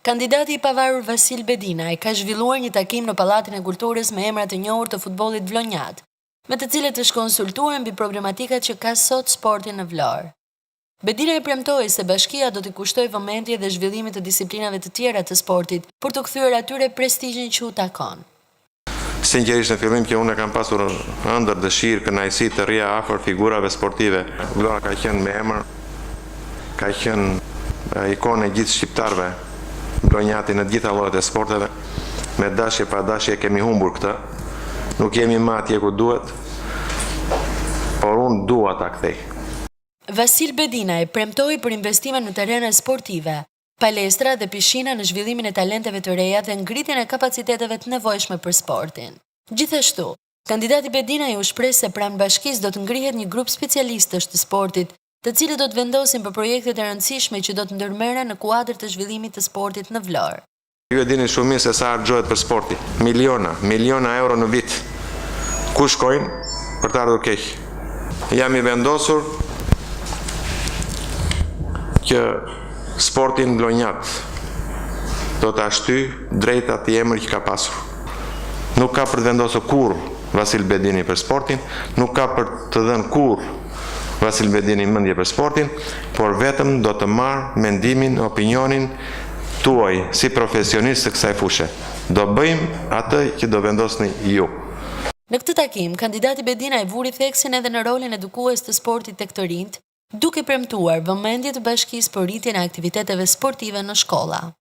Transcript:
Kandidati i pavarur Vasil Bedinaj ka zhvilluar një takim në Pallatin e Kulturës me emra të njohur të futbollit vlonjat, me të cilët është konsultuar mbi problematikat që ka sot sporti në Vlorë. Bedinaj premtoi se bashkia do t'i kushtoj vëmendje dhe zhvillimit të disiplinave të tjera të sportit për të kthyer atyre prestigjin që u takon. Sinqerisht në fillim që unë kam pasur ëndër dëshirë, kënaqësi të rria afër figurave sportive. Vlora ka qenë me emër, ka qenë ikonë e gjithë shqiptarëve, vlonjati në gjitha llojet e sporteve. Me dashje pa dashje kemi humbur këtë. Nuk jemi më atje ku duhet, por unë dua ta kthej. Vasil Bedinaj premtoi për investime në terrene sportive, palestra dhe pishina në zhvillimin e talenteve të reja dhe ngritjen e kapaciteteve të nevojshme për sportin. Gjithashtu, kandidati Bedinaj u shpreh se pranë bashkisë do të ngrihet një grup specialistësh të sportit, të cilët do të vendosin për projektet e rëndësishme që do të ndërmerren në kuadër të zhvillimit të sportit në Vlorë. Ju e dini shumë mirë se sa harxhohet për sporti. Miliona euro në vit. Ku shkojnë për të ardhur keq? Jam i vendosur që sportin vlonjat do ta shtyj drejt atij emri që ka pasur. Nuk ka për të vendosur kurrë Vasil Bedinaj për sportin, nuk ka për të dhënë kurrë Vasil Bedinaj mendje për sportin, por vetëm do të marr mendimin, opinionin tuaj si profesionist të kësaj fushë. Do bëjmë atë që do vendosni ju. Në këtë takim, kandidati Bedinaj vuri theksin edhe në rolin edukues të sportit tek të rinjt, duke premtuar vëmendje të bashkisë për rritjen e aktiviteteve sportive në shkolla.